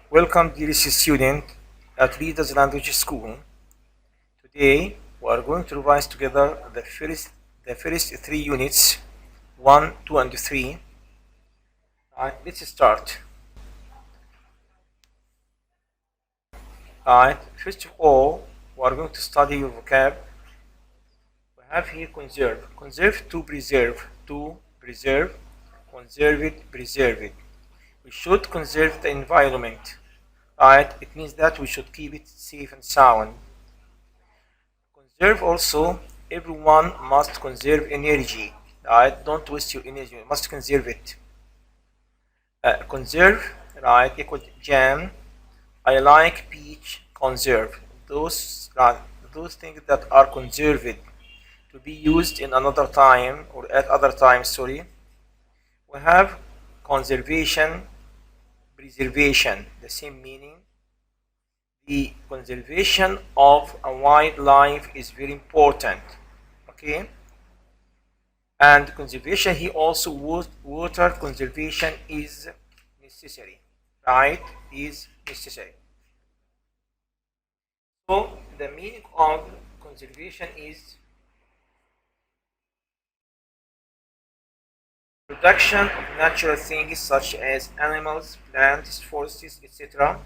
Welcome, dear student, at Leaders Language School. Today, we are going to revise together the first three units, 1, 2, and 3. Alright, let's start. Alright, first of all, we are going to study your vocab. We have here conserve. Conserve to preserve. To preserve. Conserve it, preserve it. We should conserve the environment. Alright, it means that we should keep it safe and sound. Conserve also, everyone must conserve energy. Right? Don't waste your energy, you must conserve it. Conserve, right, equal jam. I like peach, conserve. Those things that are conserved to be used in another time or at other times, sorry. We have conservation, preservation, the same meaning. The conservation of a wildlife is very important. Okay, and conservation here also water conservation is necessary, right? Is necessary. So the meaning of conservation is protection of natural things such as animals, plants, forests, etc.,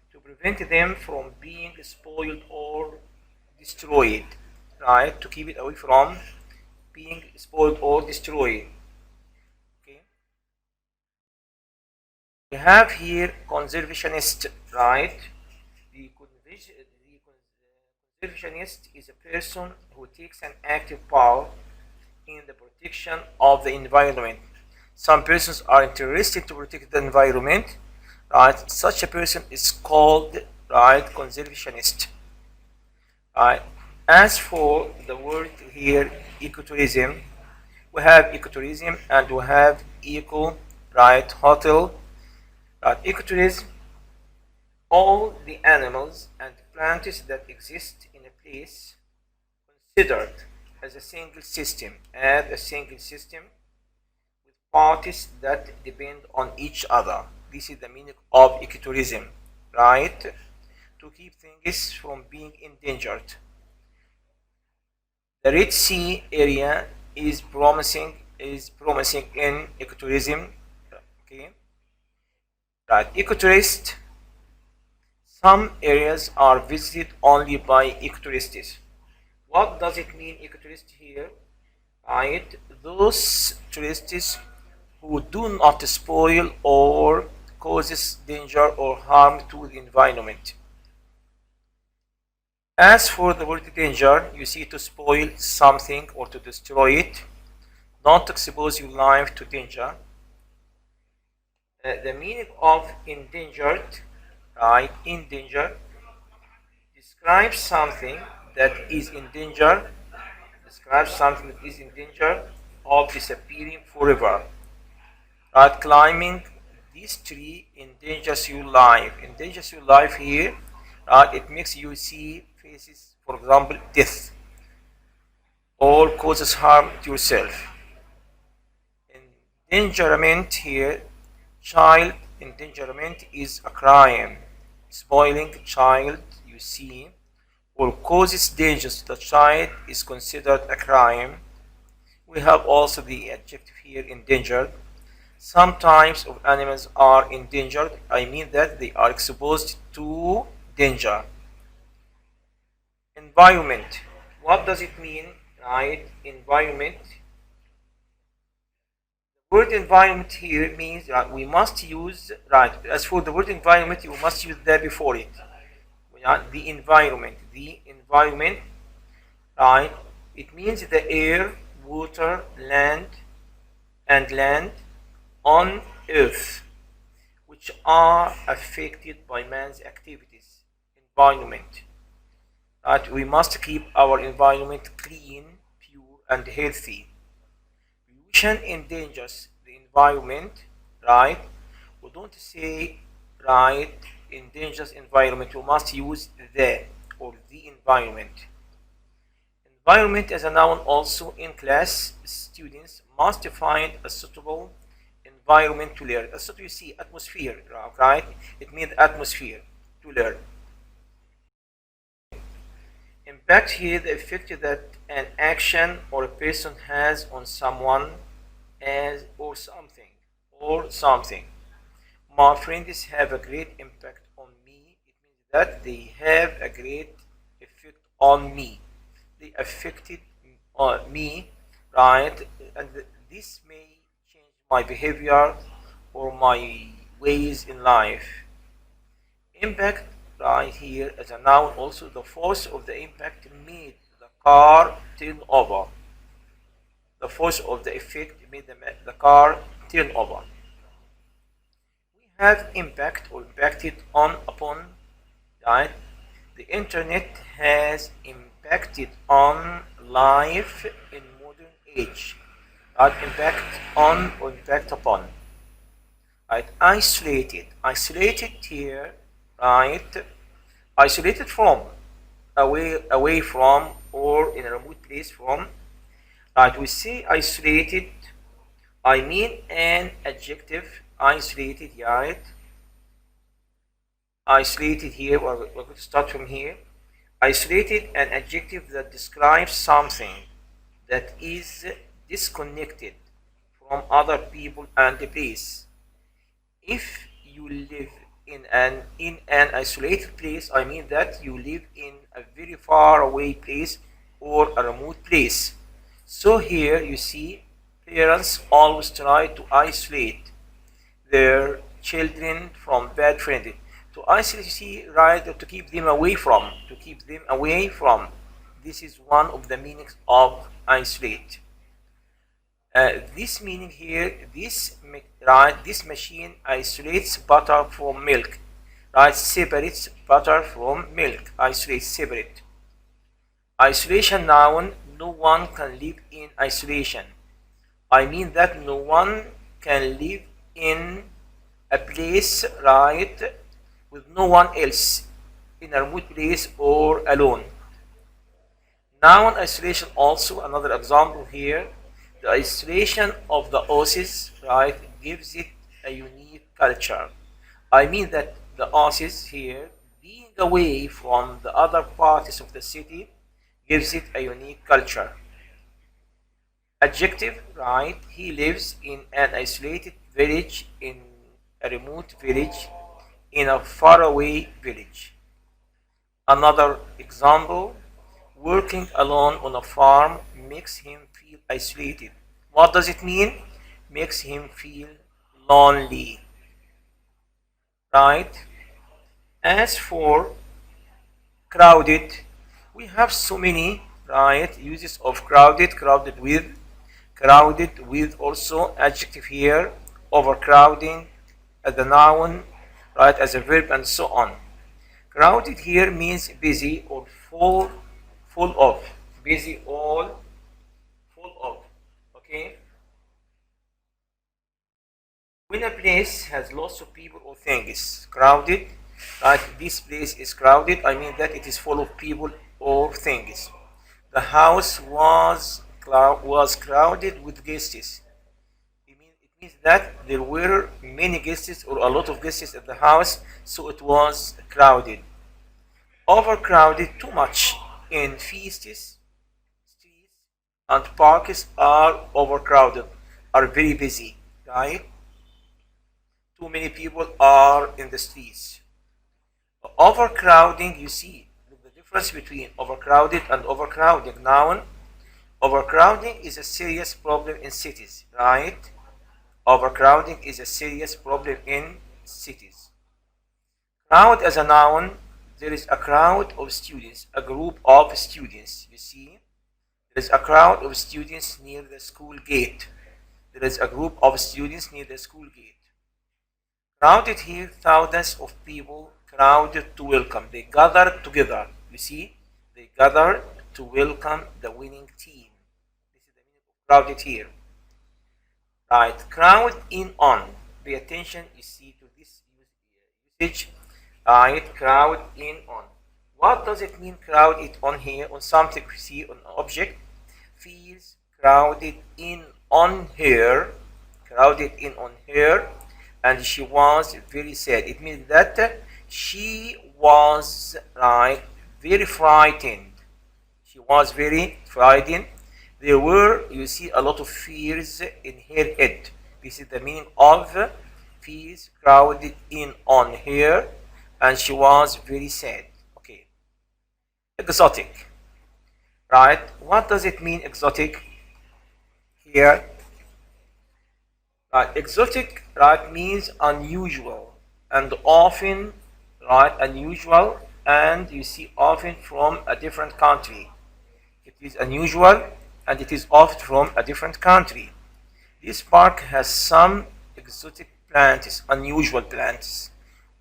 to prevent them from being spoiled or destroyed, right? To keep it away from being spoiled or destroyed. Okay. We have here conservationist, right? The conservationist is a person who takes an active part in the protection of the environment. Some persons are interested to protect the environment, right? Such a person is called, right, conservationist. Right. As for the word here, ecotourism, we have ecotourism and we have eco, right, hotel. Right. Ecotourism, all the animals and plants that exist in a place considered as a single system, with parties that depend on each other. This is the meaning of ecotourism, right? To keep things from being endangered. The Red Sea area is promising in ecotourism. Okay, right. Ecotourist. Some areas are visited only by ecotourists. What does it mean, ecotourist here? Right, those tourists who do not spoil or causes danger or harm to the environment. As for the word danger, you see, to spoil something or to destroy it. Don't expose your life to danger. The meaning of endangered, right? Endangered describes something that is in danger. Describes something that is in danger of disappearing forever. Right? Climbing this tree endangers your life. Endangers your life here. Right? It makes you see faces, for example, death, or causes harm to yourself. Endangerment here, child endangerment is a crime. Spoiling a child, you see, or causes danger to the child is considered a crime. We have also the adjective here, endangered. Some types of animals are endangered. I mean that they are exposed to danger. Environment. What does it mean, right? Environment. The word environment here means that we must use, right, as for the word environment, you must use that before it. The environment, right, it means the air, water, land, and land on earth, which are affected by man's activities. Environment. Right? We must keep our environment clean, pure, and healthy. Pollution endangers the environment, right? We don't say, right, endangers environment. We must use the or the environment. Environment as a noun also in class, students must find a suitable environment to learn. That's what you see, atmosphere, right? It means atmosphere to learn. Impact here, the effect that an action or a person has on someone as or something. My friends have a great impact on me. It means that they have a great effect on me. They affected me, right? And this may change my behavior or my ways in life. Impact right here as a noun, also the force of the impact made the car turn over. The force of the effect made the car turn over. We have impact or impacted on upon, right? The internet has impacted on life in modern age. Right? Impact on or impact upon. Right? Isolated. Isolated here, right? Isolated from, away from, or in a remote place from. Right? We say isolated. I mean an adjective. Isolated, right? Isolated here, we're going to start from here. Isolated, an adjective that describes something that is disconnected from other people and the place. If you live in an isolated place, I mean that you live in a very far away place or a remote place. So here you see parents always try to isolate their children from bad friends. To isolate, you see, right, to keep them away from, This is one of the meanings of isolate. This meaning here, this machine isolates butter from milk, right? Separates butter from milk. Isolate, separate. Isolation noun. No one can live in isolation. I mean that no one can live in a place, right, with no one else, in a remote place or alone. Noun isolation, also another example here. The isolation of the oasis, right, gives it a unique culture. I mean that the oasis here, being away from the other parts of the city, gives it a unique culture. Adjective, right? He lives in an isolated village, in a remote village, in a faraway village. Another example, working alone on a farm makes him feel isolated. What does it mean? Makes him feel lonely. Right? As for crowded, we have so many, right, uses of crowded with also adjective here, overcrowding as a noun, right, as a verb, and so on. Crowded here means busy or full of. Busy or full of. Okay? When a place has lots of people or things, crowded, right? This place is crowded, I mean that it is full of people or things. The house was crowded with guests. It means that there were many guests or a lot of guests at the house, so it was crowded. Overcrowded, too much in feasts, streets, and parks are overcrowded, are very busy, right? Too many people are in the streets. Overcrowding, you see the difference between overcrowded and overcrowding. Noun, overcrowding is a serious problem in cities, right? Overcrowding is a serious problem in cities. Crowd as a noun, there is a crowd of students, a group of students. You see, there is a crowd of students near the school gate. There is a group of students near the school gate. Crowded here, thousands of people crowded to welcome. They gathered together. You see, they gathered to welcome the winning team. This is the meaning of crowded here. Right, crowd in on. Pay attention, you see, to this usage. Right, crowd in on. What does it mean, crowd it on here? On something we see, on an object. Feels crowded in on here. crowded in on her, and she was very sad. It means that she was very frightened. She was very frightened. There were, you see, a lot of fears in her head. This is the meaning of fears crowded in on her, and she was very sad. Okay. Exotic, right? What does it mean, exotic? Here, exotic, right, means unusual and often, right, unusual, and you see often from a different country. It is unusual and it is often from a different country. This park has some exotic plants, unusual plants,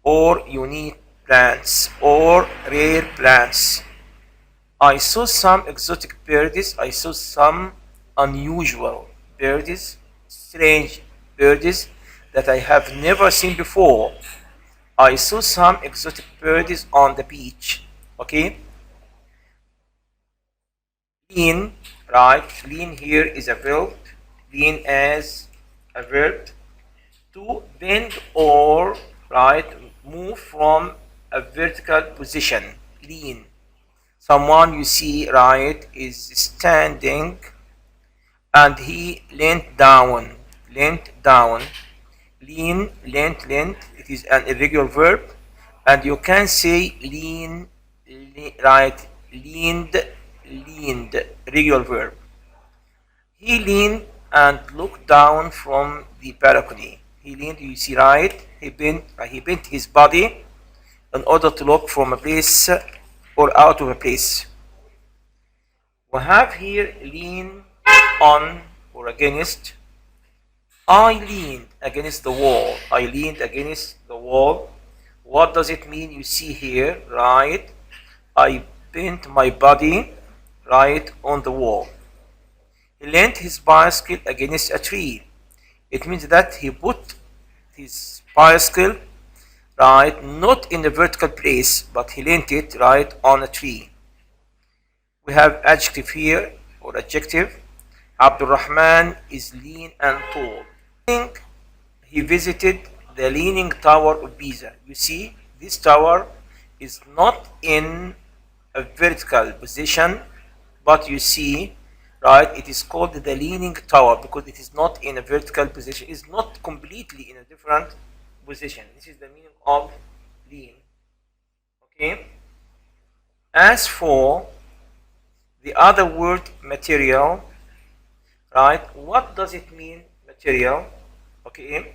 or unique plants, or rare plants. I saw some exotic birds. I saw some unusual birds, strange birds that I have never seen before. I saw some exotic birds on the beach. Okay? Lean, right? Lean here is a verb. Lean as a verb. To bend or, right, move from a vertical position. Lean. Someone you see, right, is standing and he leant down. Leant down. Lean, leant. It is an irregular verb, and you can say right, leaned, regular verb. He leaned and looked down from the balcony. He leaned, you see, right? He bent his body in order to look from a place or out of a place. We have here lean on or against. I leaned against the wall. I leaned against the wall. What does it mean? You see here, right? I bent my body, right, on the wall. He leaned his bicycle against a tree. It means that he put his bicycle, right, not in a vertical place, but he leaned it, right, on a tree. We have adjective here, or adjective. Abdul Rahman is lean and tall. He visited the Leaning Tower of Pisa. You see, this tower is not in a vertical position, but you see, right, it is called the Leaning Tower because it is not in a vertical position. It's not completely in a different position. This is the meaning of lean. Okay. As for the other word, material, right, what does it mean, material? Okay.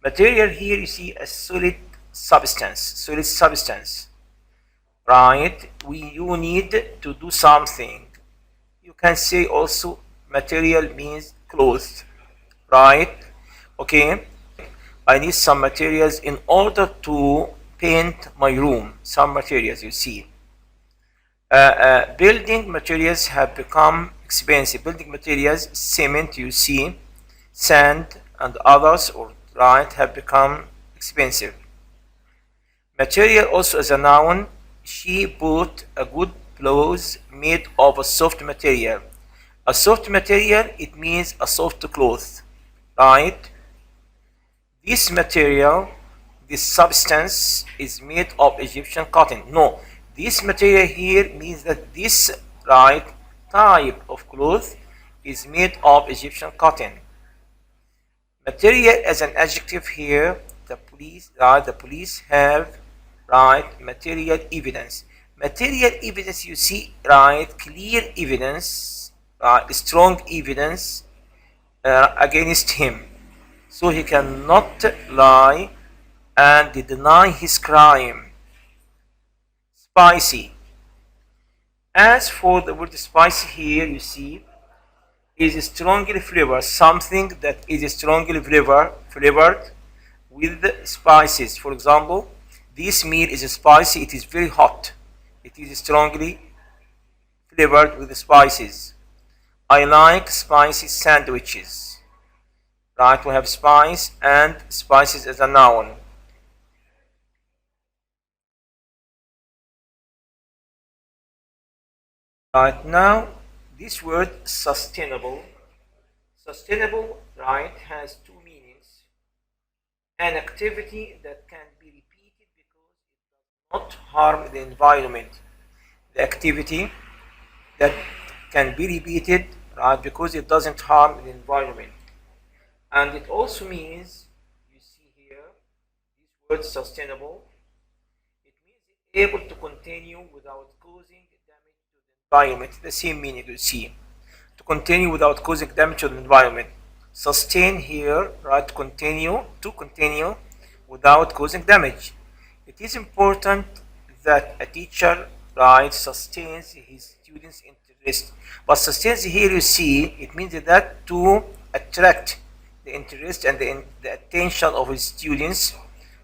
Material here you see a solid substance, right? You need to do something. You can say also material means clothes, right? Okay. I need some materials in order to paint my room. Some materials you see. Building materials have become expensive. Building materials, cement you see, sand and others, or right, have become expensive. Material also as a noun. She bought a good blouse made of a soft material. A soft material, it means a soft cloth, right? This material, this substance is made of Egyptian cotton. No, this material here means that this, right, type of cloth is made of Egyptian cotton. Material as an adjective here, the police have, right, material evidence. Material evidence, you see, right, clear evidence, strong evidence against him. So he cannot lie and deny his crime. Spicy. As for the word spicy here, you see, is strongly flavored, something that is strongly flavored with spices. For example, this meal is spicy, it is very hot. It is strongly flavored with spices. I like spicy sandwiches. Right, we have spice and spices as a noun. Right, now this word sustainable, right, has two an activity that can be repeated because it does not harm the environment. The activity that can be repeated, right, because it doesn't harm the environment. And it also means, you see here, this word sustainable, it means it's able to continue without causing damage to the environment. The same meaning you see. To continue without causing damage to the environment. Sustain here, right, to continue without causing damage. It is important that a teacher, right, sustains his students' interest. But sustains here, you see, it means that to attract the interest and the attention of his students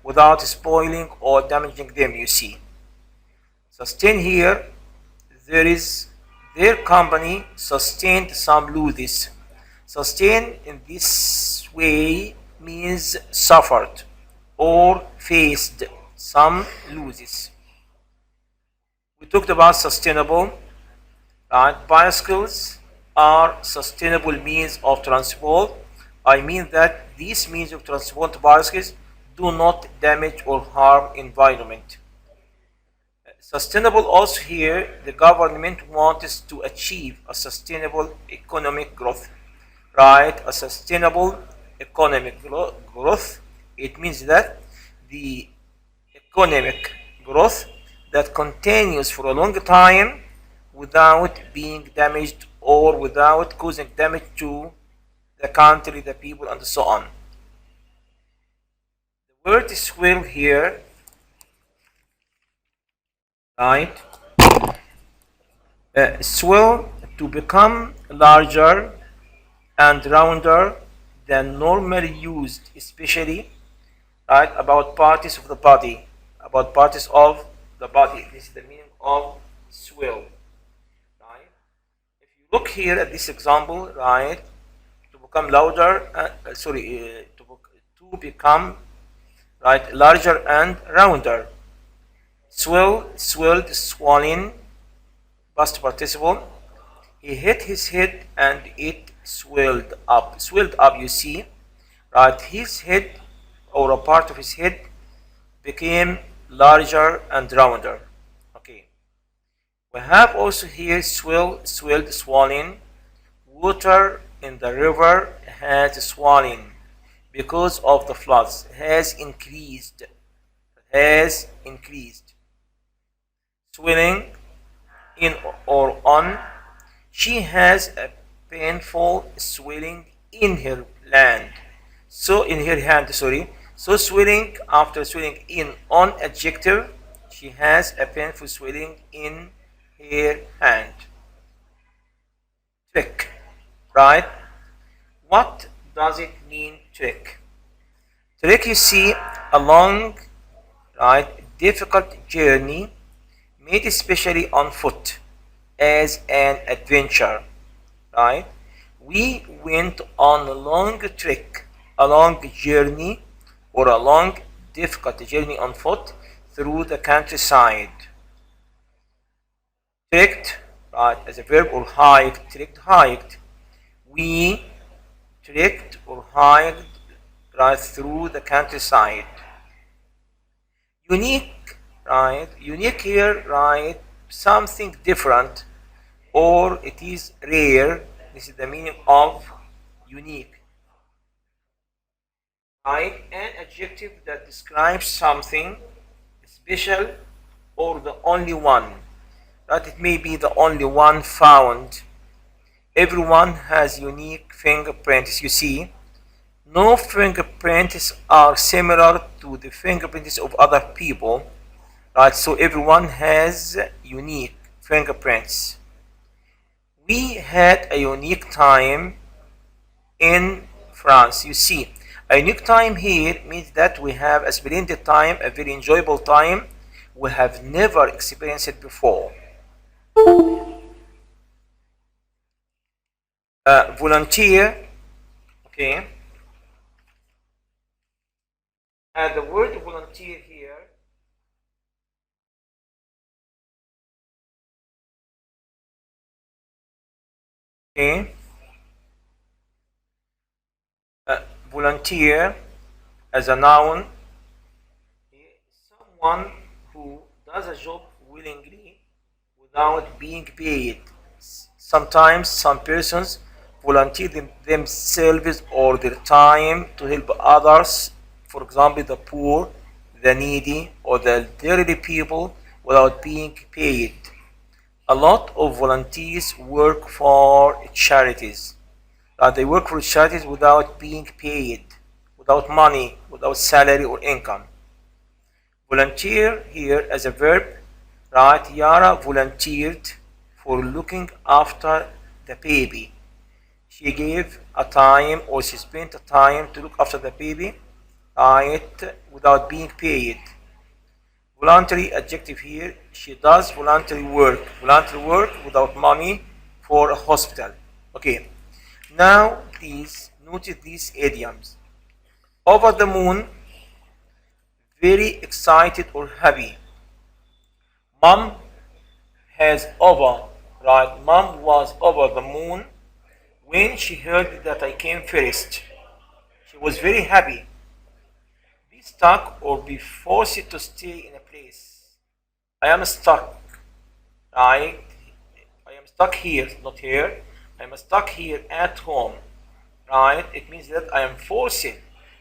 without spoiling or damaging them, you see. Sustain here, there is their company sustained some losses. Sustain in this way means suffered or faced some losses. We talked about sustainable, right? Bicycles are sustainable means of transport. I mean that these means of transport, bicycles, do not damage or harm environment. Sustainable also here, the government wants to achieve a sustainable economic growth, right? A sustainable economic growth. It means that the economic growth that continues for a long time without being damaged or without causing damage to the country, the people, and so on. The word swell here, right? Swell to become larger and rounder than normally used, especially, right, about parts of the body. About parts of the body. This is the meaning of swell. Right? If you look here at this example, right, to become louder, to become, right, larger and rounder. Swell, swelled, swollen, past participle. He hit his head and it swelled up. Swelled up, you see, right? His head or a part of his head became larger and rounder. Okay. We have also here swelled, swollen. Water in the river has swollen because of the floods. Has increased. Has increased. Swelling in or on. She has a painful swelling in her land. So in her hand, sorry. So swelling after swelling in on adjective, she has a painful swelling in her hand. Trick, right? What does it mean, trick? Trick, you see, a long, right, difficult journey made especially on foot as an adventure, right? We went on a long trek, a long journey, or a long difficult journey on foot through the countryside. Trekked, right, as a verb, or hiked, trekked, hiked. We trekked or hiked, right, through the countryside. Unique, right? Unique here, right? Something different, or it is rare. This is the meaning of unique. Right? An adjective that describes something special or the only one. That it may be the only one found. Everyone has unique fingerprints. You see, no fingerprints are similar to the fingerprints of other people. Right? So everyone has unique fingerprints. We had a unique time in France. You see, a unique time here means that we have a splendid time, a very enjoyable time. We have never experienced it before. Volunteer, okay. The word volunteer here, okay. Volunteer as a noun, someone who does a job willingly without being paid. Sometimes some persons volunteer themselves or their time to help others, for example, the poor, the needy, or the elderly people without being paid. A lot of volunteers work for charities. They work for charities without being paid, without money, without salary or income. Volunteer here as a verb, right? Yara volunteered for looking after the baby. She gave a time or she spent a time to look after the baby, right? Without being paid. Voluntary adjective here, she does voluntary work without money for a hospital. Okay, now please notice these idioms. Over the moon, very excited or happy. Mom has over, right? Mom was over the moon when she heard that I came first. She was very happy. Be stuck or be forced to stay in a place. I am stuck, right? I am stuck here, not here. I am stuck here at home, right? It means that I am forced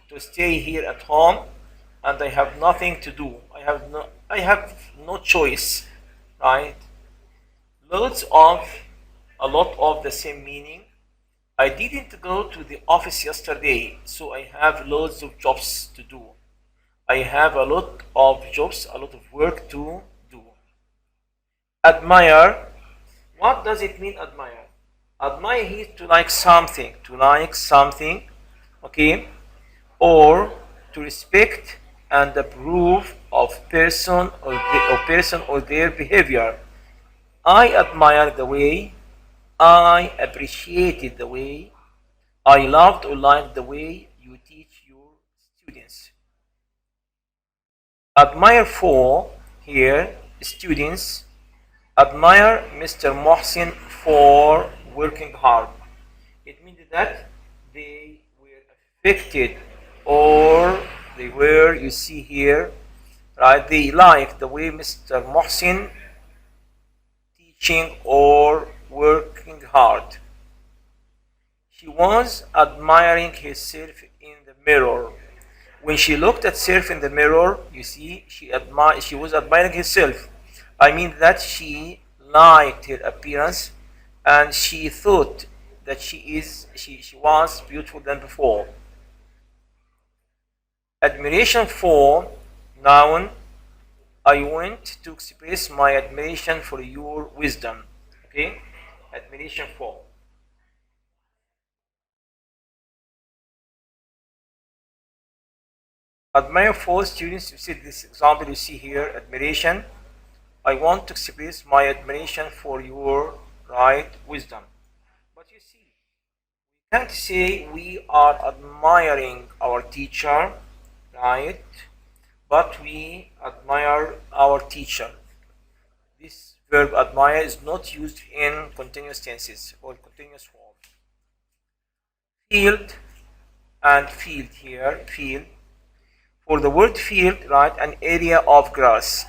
to stay here at home and I have nothing to do. I have no choice, right? Loads of, a lot of the same meaning. I didn't go to the office yesterday, so I have loads of jobs to do. I have a lot of jobs, a lot of work to do. Admire. What does it mean, admire? Admire is to like something, okay? Or to respect and approve of person or their behavior. I admire the way, I appreciated the way, I loved or liked the way you teach your students. Admire for here, students, admire Mr. Mohsin for working hard. It means that they were affected or they were, you see here, right? They like the way Mr. Mohsin teaching or working hard. She was admiring herself in the mirror. When she looked at herself in the mirror, you see, she was admiring herself. I mean that she liked her appearance and she thought that she was beautiful than before. Admiration for, noun, I want to express my admiration for your wisdom. Okay? Admiration for. Admire for students, you see this example you see here, admiration. I want to express my admiration for your right wisdom. But you see, we can't say we are admiring our teacher, right? But we admire our teacher. This verb admire is not used in continuous tenses or continuous form. Field and field here, field. For the word field, right, an area of grass,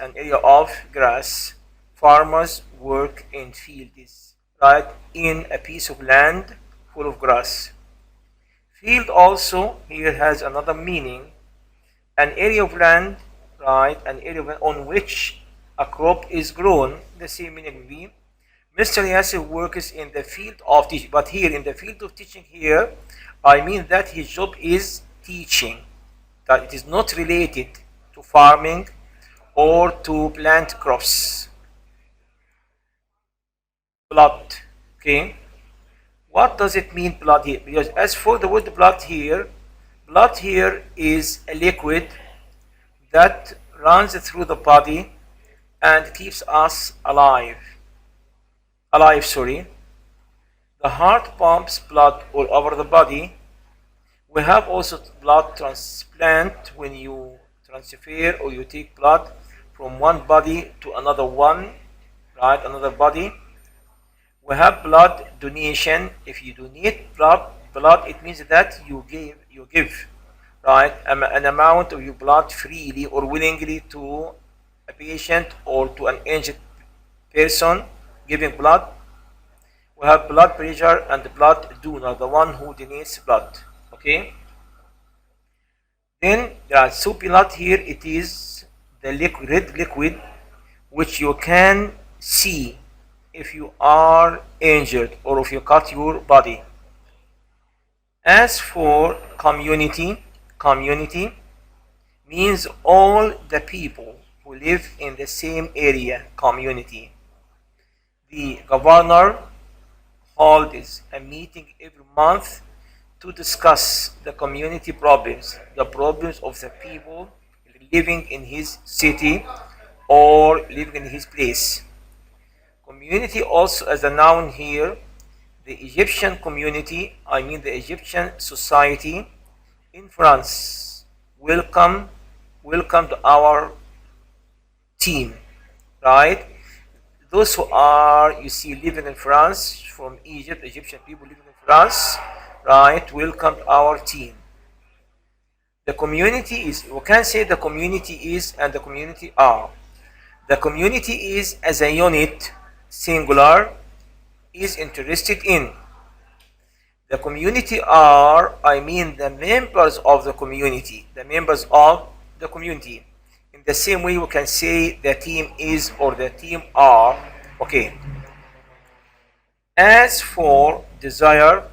farmers work in fields, right, in a piece of land full of grass. Field also here has another meaning, an area of land, right, an area on which a crop is grown. The same meaning would be Mr. Yasser works in the field of teaching, but here in the field of teaching here, I mean that his job is teaching. That it is not related to farming or to plant crops. Blood, okay? What does it mean, blood here? Because as for the word blood here is a liquid that runs through the body and keeps us alive. The heart pumps blood all over the body. We have also blood transplant when you transfer or you take blood from one body to another one, right? Another body. We have blood donation. If you donate blood, it means that you give right, an amount of your blood freely or willingly to a patient or to an injured person giving blood. We have blood pressure and blood donor, the one who donates blood. Okay. Then there are so blood here. It is the red liquid which you can see if you are injured or if you cut your body. As for community, community means all the people who live in the same area, community. The governor holds a meeting every month to discuss the community problems, the problems of the people living in his city or living in his place. Community also as a noun here, the Egyptian community, I mean the Egyptian society in France, welcome to our team, right? Those who are, you see, living in France from Egypt, Egyptian people living in France, right? Welcome to our team. The community is, we can say the community is and the community are. The community is as a unit, singular, is interested in. The community are, I mean the members of the community, the members of the community. In the same way we can say the team is or the team are. Okay. As for desire,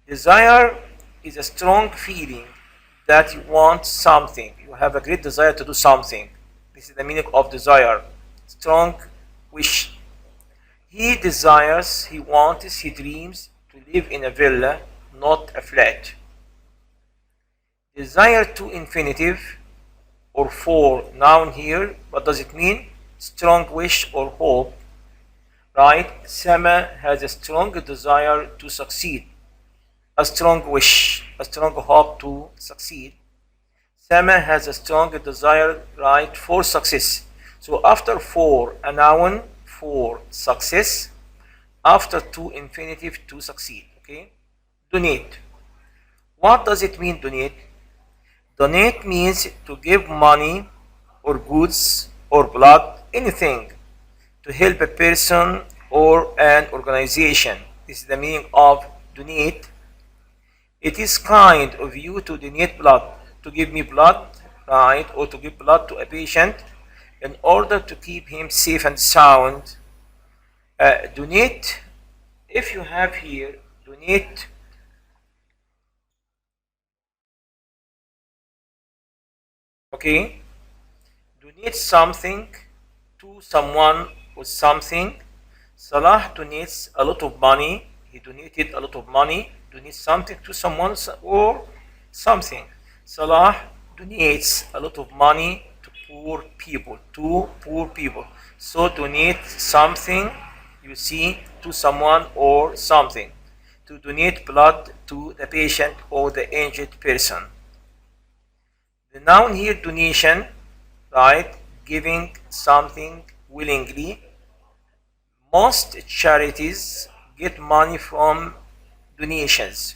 desire is a strong feeling that you want something. You have a great desire to do something. This is the meaning of desire. Strong wish. He desires, he wants, he dreams to live in a villa, not a flat. Desire to infinitive or for noun here. What does it mean? Strong wish or hope. Right? Sama has a strong desire to succeed. A strong wish, a strong hope to succeed. Sama has a strong desire, right, for success. So after for, a noun for success, after to infinitive to succeed. Okay. Donate. What does it mean, donate? Donate means to give money or goods or blood, anything, to help a person or an organization. This is the meaning of donate. It is kind of you to donate blood, to give me blood, right, or to give blood to a patient in order to keep him safe and sound. Donate, if you have here, donate, okay, donate something to someone or something. Salah donates a lot of money. He donated a lot of money. Donates something to someone or something. Salah donates a lot of money to poor people. So donate something, you see, to someone or something. To donate blood to the patient or the injured person. The noun here, donation, right? Giving something willingly. Most charities get money from donations.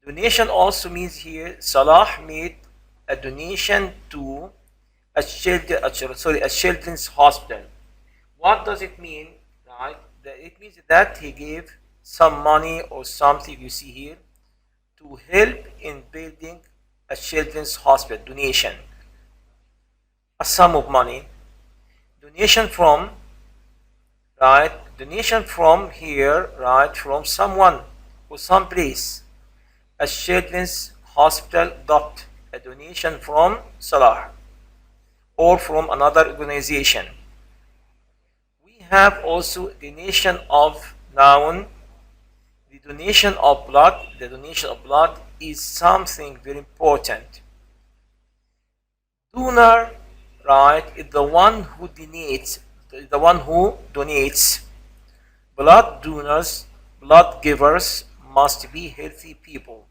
Donation also means here, Salah made a donation to a children's hospital. What does it mean? Right? It means that he gave some money or something, you see here, to help in building a children's hospital. Donation. A sum of money. Donation from, right? Donation from here, right? From someone or some place. A children's hospital got a donation from Salah or from another organization. We have also donation of noun. The donation of blood. The donation of blood is something very important. Donor, right, is the one who donates. The one who donates. Blood donors, blood givers must be healthy people.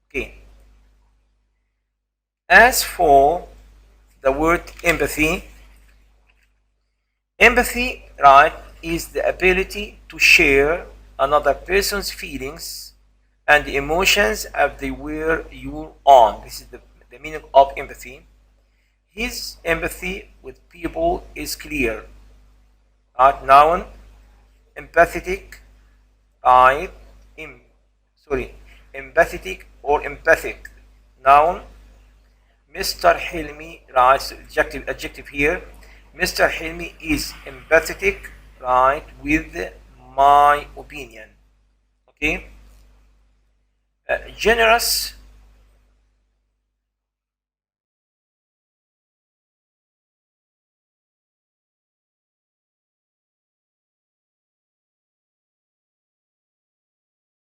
Okay. As for the word empathy, empathy, right, is the ability to share another person's feelings and emotions as they were your own. This is the meaning of empathy. His empathy with people is clear. Right? Noun, empathetic, right? Em, sorry, empathetic or empathic. Noun, Mr. Hilmi, right? So adjective here. Mr. Hilmi is empathetic, right, with my opinion. Okay. Generous.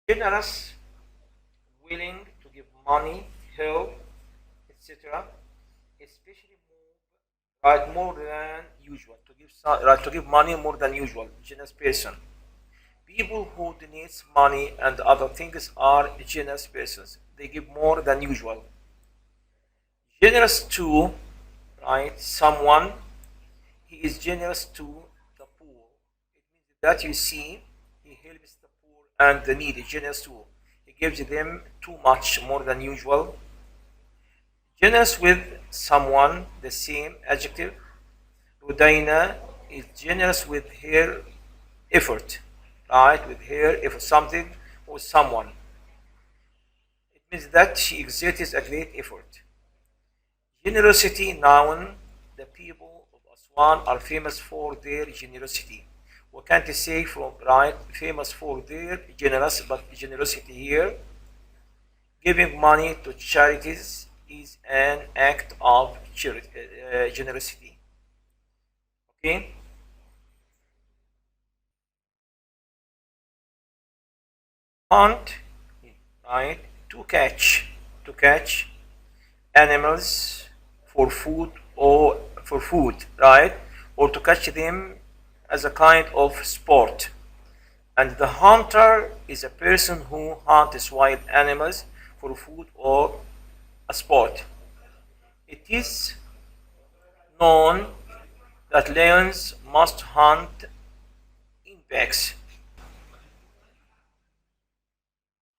Generous, willing to give money, help, etc. Especially more than usual. To give money more than usual. Generous person. People who donate money and other things are generous persons. They give more than usual. Generous to, right? Someone, he is generous to the poor. It means that you see, he helps the poor and the needy. Generous to, he gives them too much, more than usual. Generous with someone, the same adjective. Rudaina is generous with her effort, right? With her effort, something or someone. It means that she exerts a great effort. Generosity, noun. The people of Aswan are famous for their generosity. We can't say from right famous for their generous, but generosity here. Giving money to charities is an act of generosity. Okay. Hunt, right? To catch animals for food or for food, right? Or to catch them as a kind of sport. And the hunter is a person who hunts wild animals for food or a sport. It is known that lions must hunt in packs.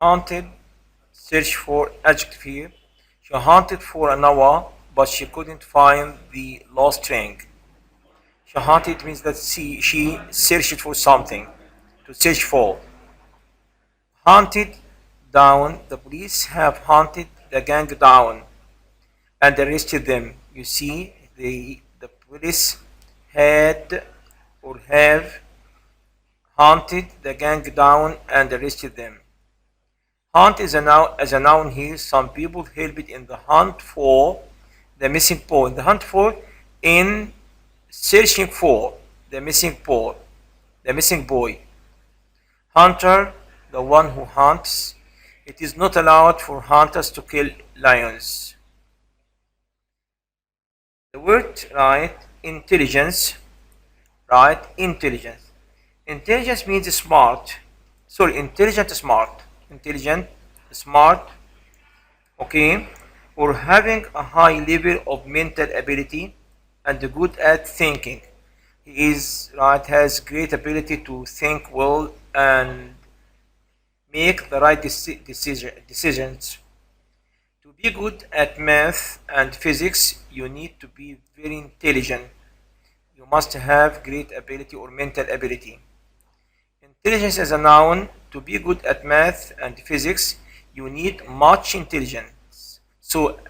Hunted, search for adjective here. She hunted for an hour, but she couldn't find the lost ring. She hunted means that she searched for something to search for. Hunted down, the police have hunted the gang down and arrested them. You see, the police had or have hunted the gang down and arrested them. Hunt is a noun here. Some people helped in the hunt for the missing boy. The hunt for in searching for the missing boy. Hunter, the one who hunts. It is not allowed for hunters to kill lions. The word, right, intelligence, right, intelligence. Intelligence means smart. Sorry, intelligent, smart. Intelligent, smart, okay, or having a high level of mental ability and good at thinking. He is, right, has great ability to think well and make the right decisions. To be good at math and physics, you need to be very intelligent. You must have great ability or mental ability. Intelligence is a noun. To be good at math and physics, you need much intelligence. So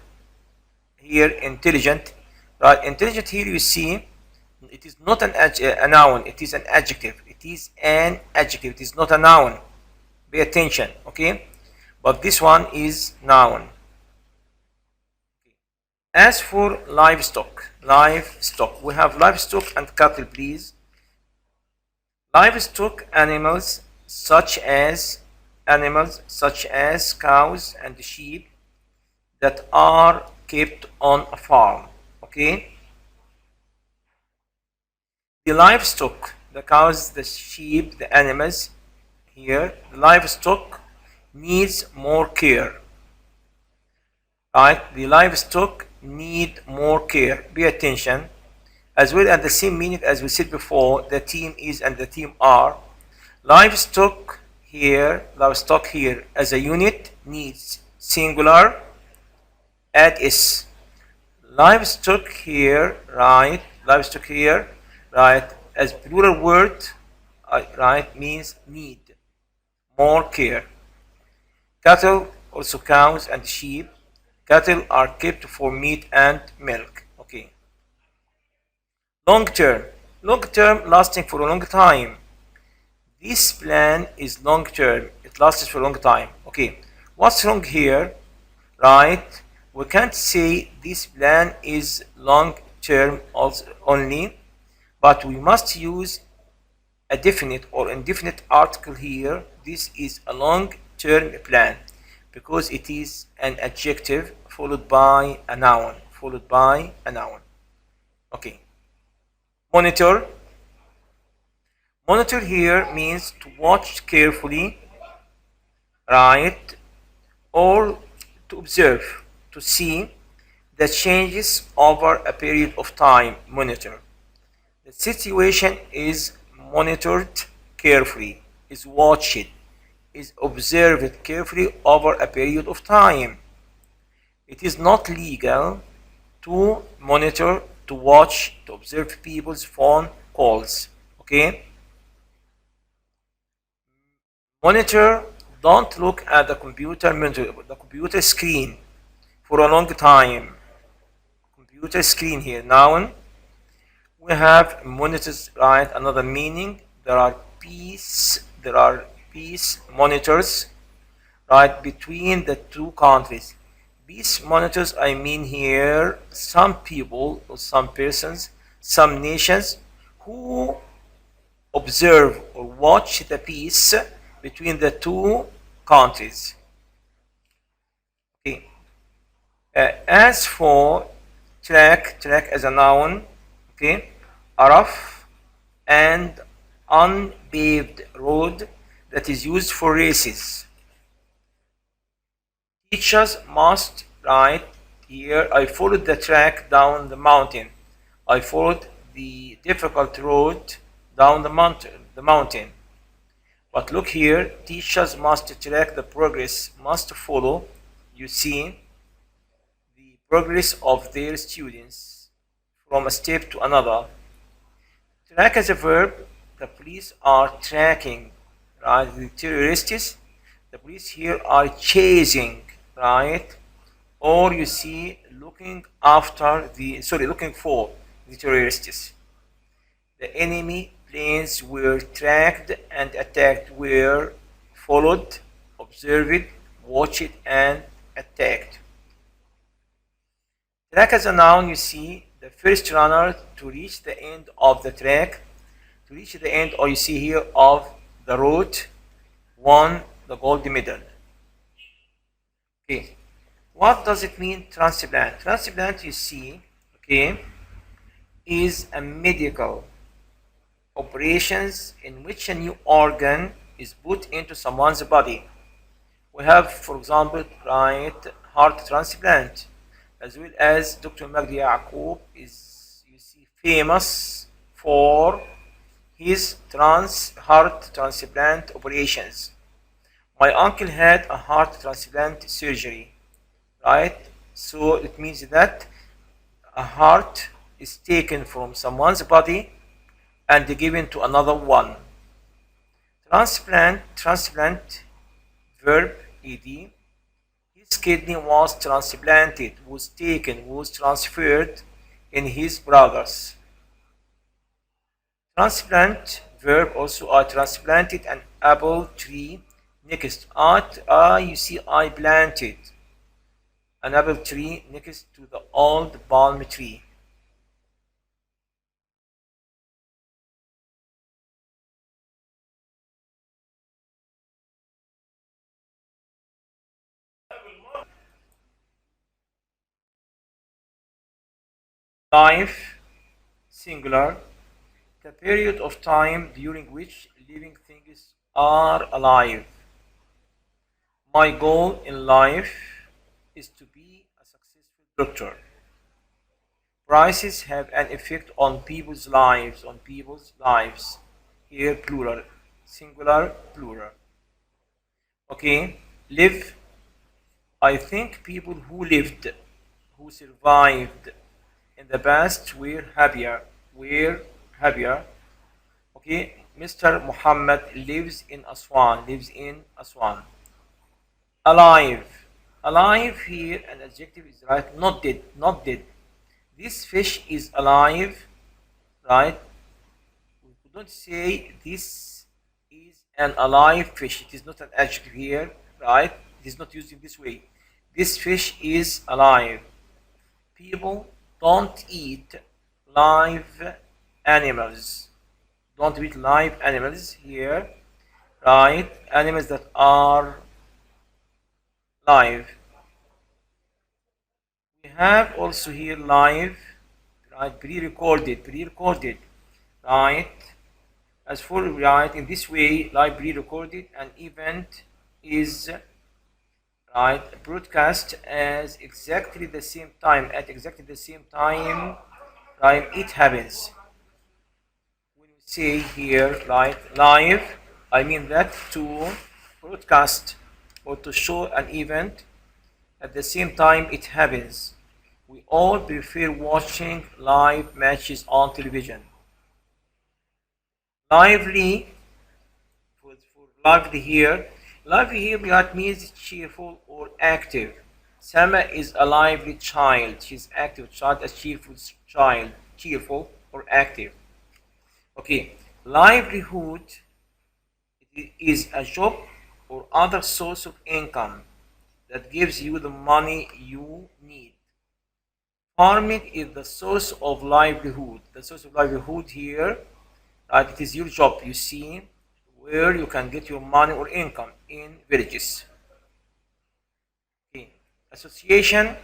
here, intelligent, right? Intelligent here you see, it is not a noun. It is an adjective. It is an adjective. It is not a noun. Pay attention, okay? But this one is noun. As for livestock, we have livestock and cattle, please. Livestock, animals such as cows and sheep that are kept on a farm. Okay. The livestock, the cows, the sheep, the animals here, the livestock needs more care. Right? The livestock need more care. Pay attention. As well as the same meaning as we said before, the team is and the team are. Livestock here, livestock here as a unit needs singular, add s. Livestock here, right? Livestock here, right? As plural word, right, means need more care. Cattle, also cows and sheep. Cattle are kept for meat and milk. Okay. Long term. Long term, lasting for a long time. This plan is long term. It lasts for a long time. Okay. What's wrong here? Right? We can't say this plan is long term only, but we must use a definite or indefinite article here. This is a long term plan because it is an adjective followed by a noun. Followed by a noun. Okay. Monitor. Monitor here means to watch carefully, right? Or to observe, to see the changes over a period of time. Monitor. The situation is monitored carefully, is watched, is observed carefully over a period of time. It is not legal to monitor, to watch, to observe people's phone calls. Okay? Monitor, don't look at the computer screen for a long time. Computer screen here. Noun. We have monitors, right? Another meaning. There are peace monitors, right, between the two countries. Peace monitors, I mean here, some people or some persons, some nations who observe or watch the peace between the two countries. Okay. As for track as a noun, okay, a rough and unpaved road that is used for races. Teachers must write here, I followed the track down the mountain. I followed the difficult road down the mountain. But look here, teachers must track the progress, must follow, you see, the progress of their students from a step to another. Track as a verb, the police are tracking, right, the terrorists. The police here are chasing, right? Or you see, looking for the terrorists. The enemy planes were tracked and attacked, were followed, observed, watched, and attacked. Track as a noun, you see, the first runner to reach the end of the track, to reach the end, or you see here, of the road, won the gold medal. Okay. What does it mean, transplant? Transplant, you see, okay, is a medical operations in which a new organ is put into someone's body. We have, for example, right, heart transplant, as well as Dr. Magdi Yaqub is, you see, famous for his heart transplant operations. My uncle had a heart transplant surgery, right? So it means that a heart is taken from someone's body and given to another one. Transplant, verb, ed. His kidney was transplanted, was taken, was transferred in his brother's. Transplant, verb, also I transplanted an apple tree next. You see, I planted an apple tree next to the old palm tree. Life, singular, the period of time during which living things are alive. My goal in life is to be a successful doctor. Prices have an effect on people's lives, Here plural, singular, plural. Okay, live. I think people who lived, who survived in the past were happier. Were happier. Okay, Mr. Muhammad lives in Aswan. Lives in Aswan. Alive. Alive here, an adjective is right. Not dead. Not dead. This fish is alive, right? We don't say this is an alive fish. It is not an adjective here, right? It is not used in this way. This fish is alive. People don't eat live animals. Don't eat live animals here, right? Animals that are live. We have also here live, right? Pre-recorded, right? As for right, in this way, live pre-recorded, an event is right broadcast as exactly the same time at exactly the same time it happens. When we say here like live, I mean that to broadcast or to show an event at the same time it happens. We all prefer watching live matches on television. Lively, for lively here. Lively here that means cheerful or active. Sama is a lively child. She's active child, a cheerful child, cheerful or active. Okay, livelihood is a job or other source of income that gives you the money you need. Farming is the source of livelihood. The source of livelihood here, right? It is your job. You see where you can get your money or income in villages. Okay. Association,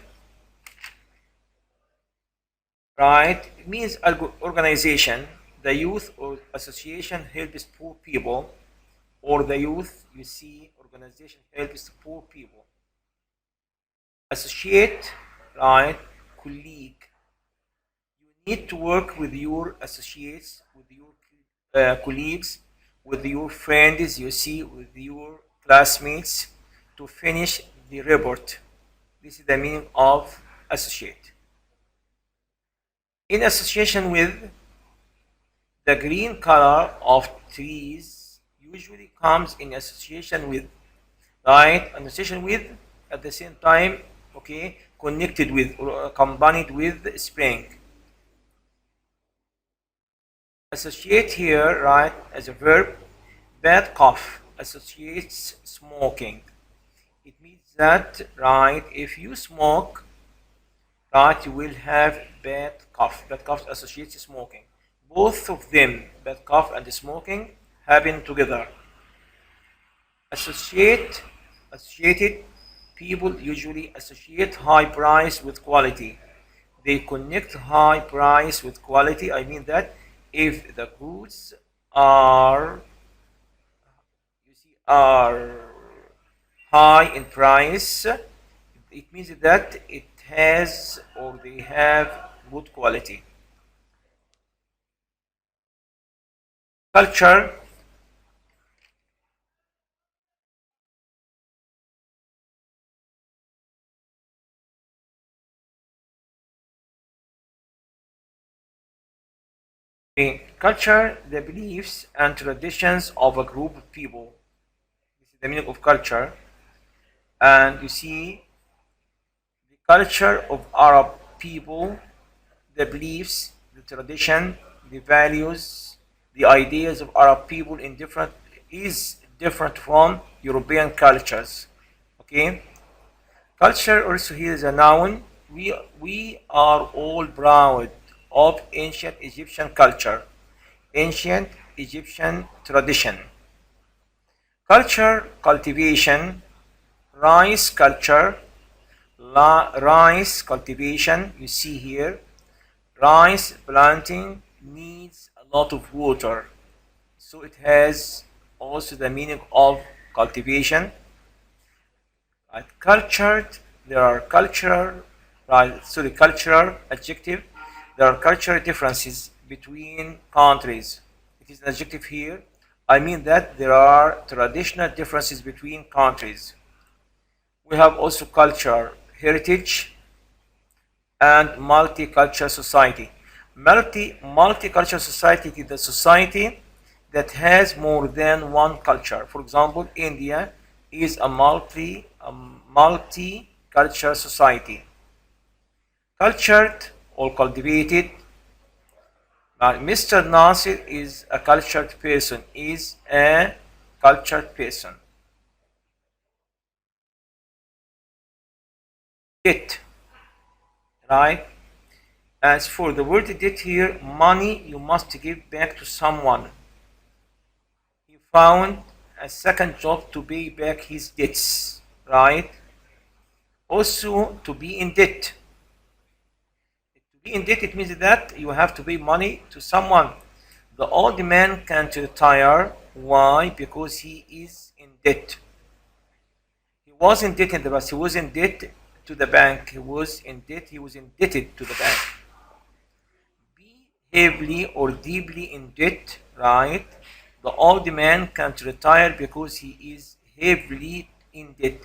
right? It means organization. The youth or association helps poor people, or the youth, you see, organization helps poor people. Associate, right? Colleague. You need to work with your associates, with your colleagues, with your friends, you see, with your classmates to finish the report. This is the meaning of associate. In association with, the green color of trees usually comes in association with, right? An association with at the same time, okay, connected with or combined with spring. Associate here, right, as a verb, bad cough associates smoking. It means that, right, if you smoke, right, you will have bad cough. Bad cough associates smoking. Both of them, bad cough and smoking, happen together. Associated people usually associate high price with quality. They connect high price with quality. I mean that if the goods are, you see, are high in price, it means that it has or they have good quality. Culture, culture, the beliefs and traditions of a group of people. This is the meaning of culture. And you see, the culture of Arab people, the beliefs, the tradition, the values, the ideas of Arab people in different is different from European cultures. Okay, culture also here is a noun. We are all proud of ancient Egyptian culture, ancient Egyptian tradition. Culture, cultivation, rice culture, rice cultivation. You see here, rice planting needs a lot of water, so it has also the meaning of cultivation. Right? Cultured, there are cultural, right? Sorry, cultural adjective. There are cultural differences between countries. It is an adjective here. I mean that there are traditional differences between countries. We have also culture, heritage, and multicultural society. Multicultural society is the society that has more than one culture. For example, India is a multicultural society. Cultured or cultivated. Mr. Nasir is a cultured person. Is a cultured person. It, right? As for the word debt here, money you must give back to someone. He found a second job to pay back his debts, right? Also, to be in debt. To be in debt, it means that you have to pay money to someone. The old man can't retire. Why? Because he is in debt. He was in debt in the past. He was in debt to the bank. He was in debt. He was indebted to the bank. Be heavily or deeply in debt, right? The old man can't retire because he is heavily in debt.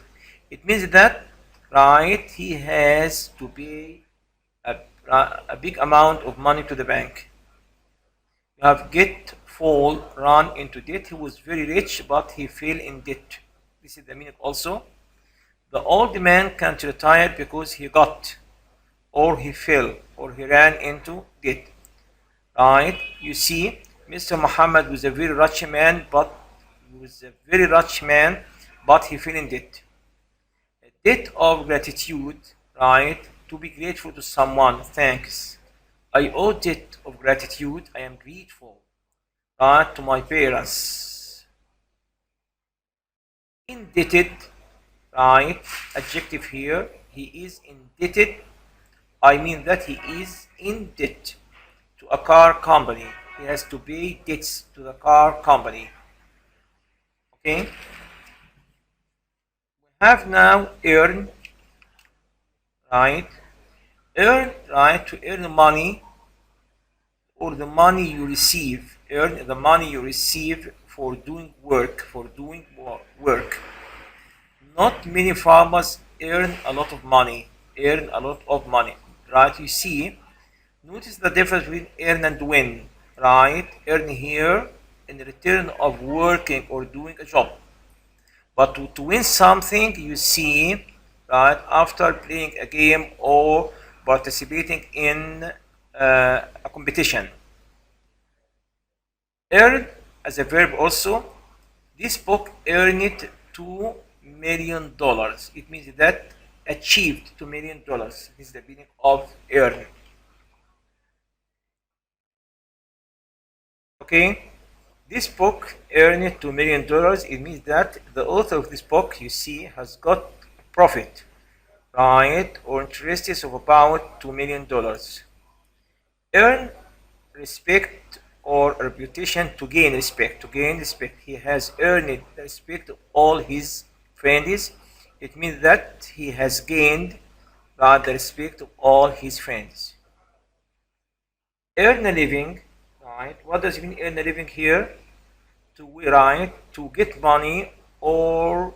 It means that, right, he has to pay a, a big amount of money to the bank. You have get, fall, run into debt. He was very rich, but he fell in debt. This is the meaning also. The old man can't retire because he got, or he fell, or he ran into debt. Right? You see, Mr. Muhammad was a very rich man, but he fell in debt. A debt of gratitude, right? To be grateful to someone. Thanks. I owe debt of gratitude. I am grateful, right, to my parents. Indebted, right? Adjective here. He is indebted. I mean that he is in debt to a car company. He has to pay debts to the car company. Okay? We have now earn, right? Earn, right? To earn money or the money you receive. Earn the money you receive for doing work. Work. Not many farmers earn a lot of money. Right? You see, notice the difference between earn and win, right? Earn here in return of working or doing a job. But to win something, you see, right, after playing a game or participating in a competition. Earn as a verb also. This book earned $2 million. It means that achieved $2 million. This is the meaning of earn. Okay, this book earned $2 million. It means that the author of this book, you see, has got profit, right, or interest of about $2 million. Earn respect or reputation to gain respect. To gain respect, he has earned the respect of all his friends. It means that he has gained the respect of all his friends. Earn a living, right? What does it mean earn a living here? To get money or,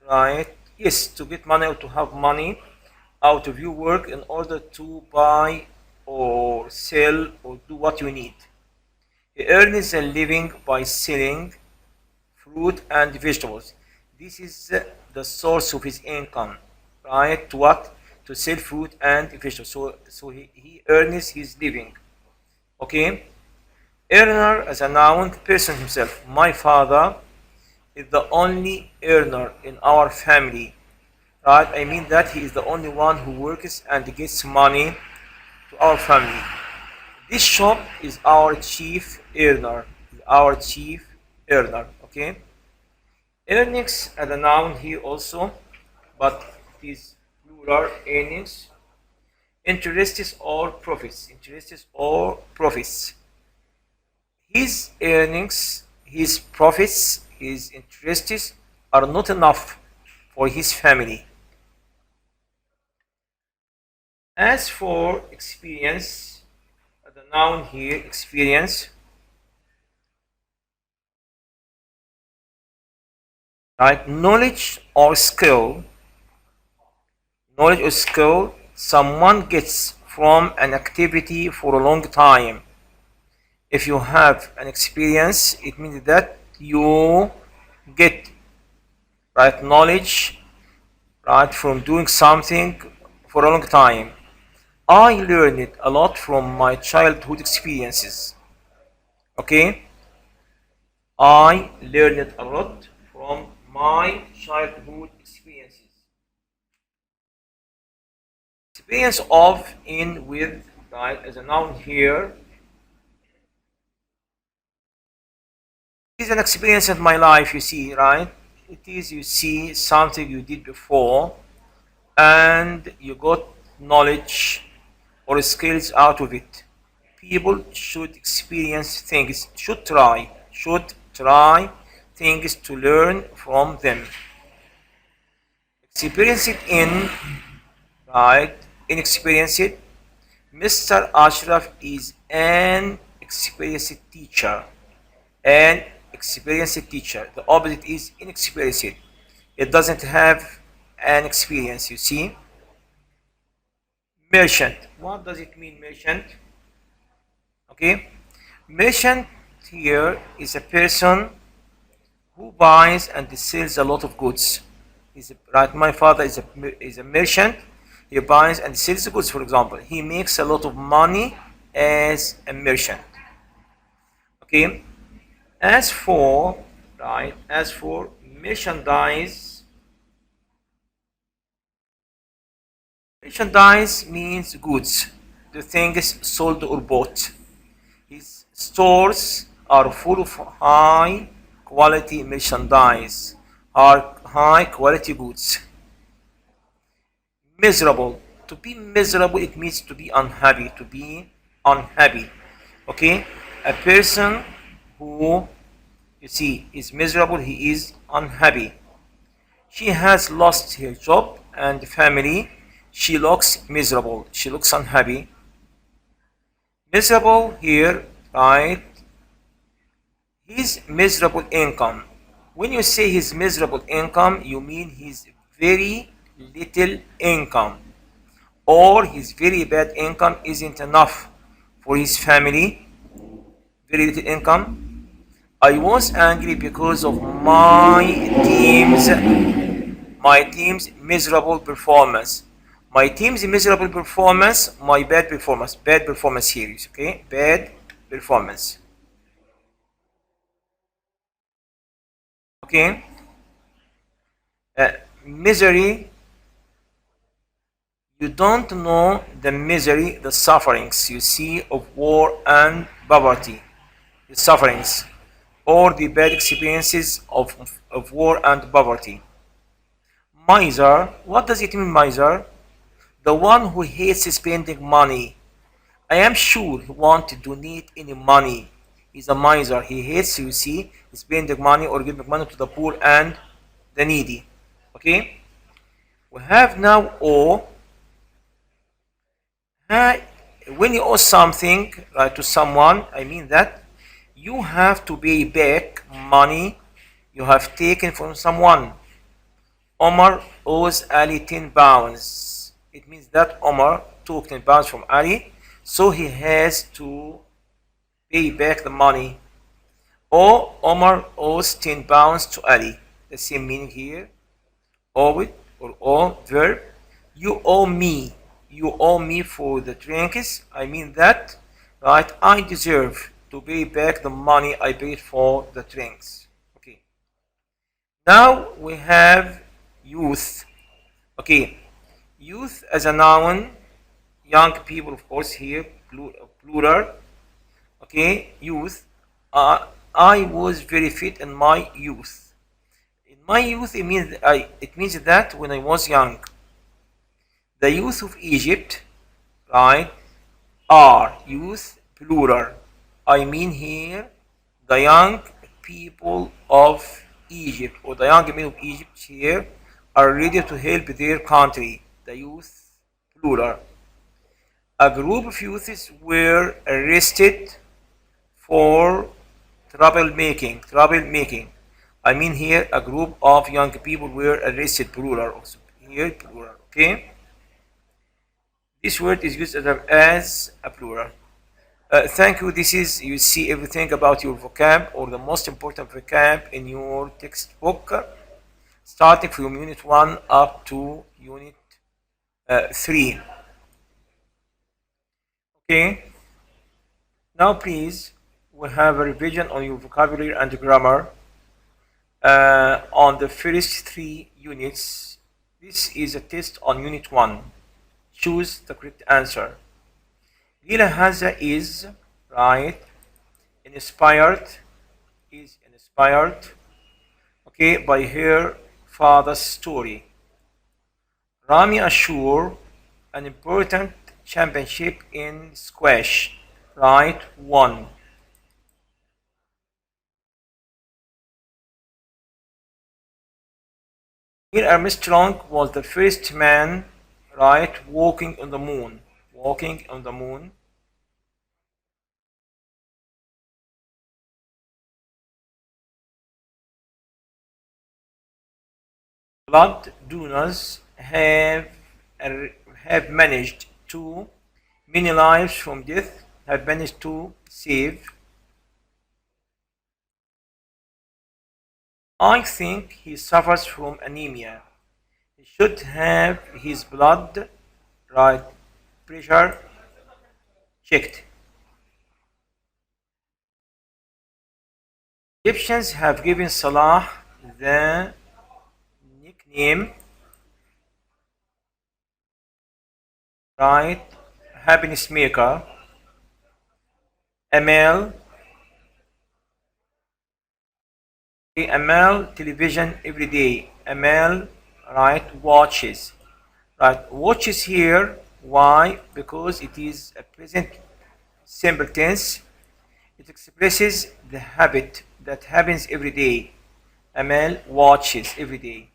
right, yes, to get money or to have money out of your work in order to buy or sell or do what you need. He earns a living by selling fruit and vegetables. This is the source of his income, right? To what? To sell fruit and vegetables. So he earns his living. Okay? Earner as a noun, person himself. My father is the only earner in our family. Right? I mean that he is the only one who works and gets money to our family. This shop is our chief earner. Our chief earner. Okay? Earnings as a noun here also, but it is plural earnings. Interests or profits. Interests or profits. His earnings, his profits, his interests are not enough for his family. As for experience, the noun here, experience, right? Knowledge or skill someone gets from an activity for a long time. If you have an experience, it means that you get right knowledge right from doing something for a long time. I learned a lot from my childhood experiences. Okay, I learned a lot from my childhood experiences. Experience of, in, with, right, as a noun here is an experience of my life, you see, right? It is, you see, something you did before and you got knowledge or skills out of it. People should experience things, should try things to learn from them. Experience it in, right? Inexperienced. Mr. Ashraf is an experienced teacher. An experienced teacher. The opposite is inexperienced. It doesn't have an experience, you see. Merchant. What does it mean, merchant? Okay. Merchant here is a person who buys and sells a lot of goods. Right, my father is a merchant. He buys and sells goods, for example. He makes a lot of money as a merchant. Okay. As for merchandise, merchandise means goods, the things sold or bought. His stores are full of high quality merchandise, are high quality goods. Miserable. To be miserable, it means to be unhappy. To be unhappy. Okay? A person who, you see, is miserable, he is unhappy. She has lost her job and family. She looks miserable. She looks unhappy. Miserable here, right? His miserable income. When you say his miserable income, you mean his very little income, or his very bad income isn't enough for his family. Very little income. I was angry because of my team's miserable performance. My team's miserable performance, my bad performance. Bad performance here, okay? Bad performance. Okay? Misery, you don't know the misery, the sufferings you see of war and poverty. The sufferings or the bad experiences of war and poverty. Miser, what does it mean, miser? The one who hates spending money. I am sure he won't donate any money. He's a miser. He hates, you see, spending money or giving money to the poor and the needy. Okay? We have now owe. When you owe something to someone, I mean that you have to pay back money you have taken from someone. Omar owes Ali 10 pounds. It means that Omar took 10 pounds from Ali, so he has to pay back the money. Or Omar owes 10 pounds to Ali. The same meaning here. Owe it or owe verb. You owe me. You owe me for the drinks. I mean that, right? I deserve to pay back the money I paid for the drinks. Okay. Now we have youth. Okay. Youth as a noun. Young people, of course, here, plural. Okay. Youth. I was very fit in my youth. In my youth, it means that when I was young. The youth of Egypt, right, are youth plural. I mean here the young people of Egypt, or the young men of Egypt here are ready to help their country. The youth plural. A group of youths were arrested for troublemaking. I mean here a group of young people were arrested, plural also. Here, plural, okay? This word is used as a plural. Thank you. This is, you see everything about your vocab or the most important vocab in your textbook, starting from unit 1 up to unit 3. Okay. Now please, we have a revision on your vocabulary and grammar on the first 3 units. This is a test on unit 1. Choose the correct answer. Lila Haza is, right, inspired, okay, by her father's story. Rami assure an important championship in squash, right, won. Neil Armstrong was the first man, right, walking on the moon. Walking on the moon. Blood donors have managed to many lives from death, have managed to save. I think he suffers from anemia. He should have his blood, right, pressure checked. Egyptians have given Salah the nickname, right, happiness maker. Amal, Amal television every day. Amal, right, watches. Right, watches here. Why? Because it is a present simple tense. It expresses the habit that happens every day. Amal watches every day.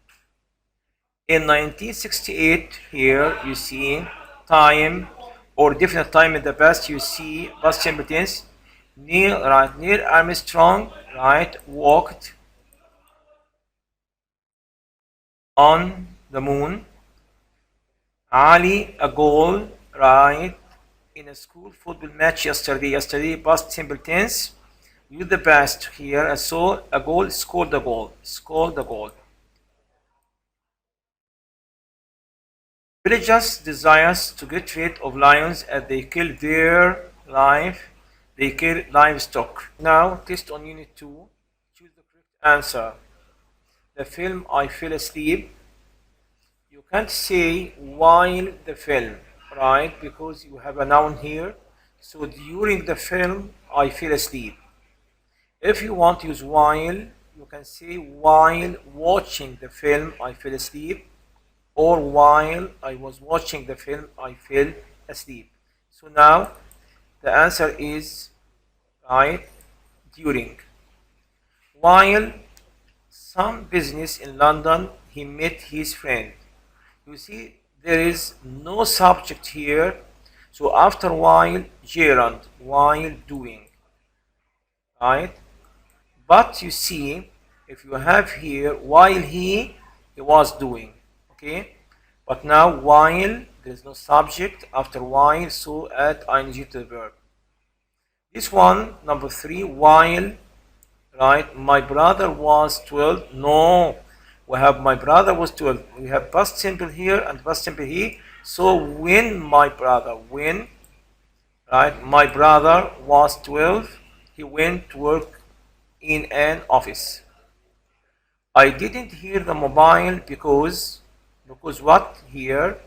In 1968, here you see time or definite time in the past. You see past simple tense. Neil Armstrong, right, walked on the moon. Ali, a goal, right, in a school football match yesterday. Yesterday, past simple tense. Use the past here. I saw a goal, scored the goal. Scored the goal. Villagers desires to get rid of lions as they kill their life. They kill livestock. Now, test on unit 2. Choose the correct answer. The film I fell asleep. You can't say while the film, right? Because you have a noun here. So during the film, I fell asleep. If you want to use while, you can say while watching the film, I fell asleep. Or while I was watching the film, I fell asleep. So now the answer is, right, during. While some business in London, he met his friend. You see, there is no subject here. So after while, gerund, while doing, right? But you see, if you have here, while he was doing, okay? But now while, there is no subject after while, so add ing to the verb. This one, number 3, while, right? My brother was 12. No, we have my brother was 12. We have past simple here and past simple here. So when my brother, when, right, my brother was 12, he went to work in an office. I didn't hear the mobile because what here,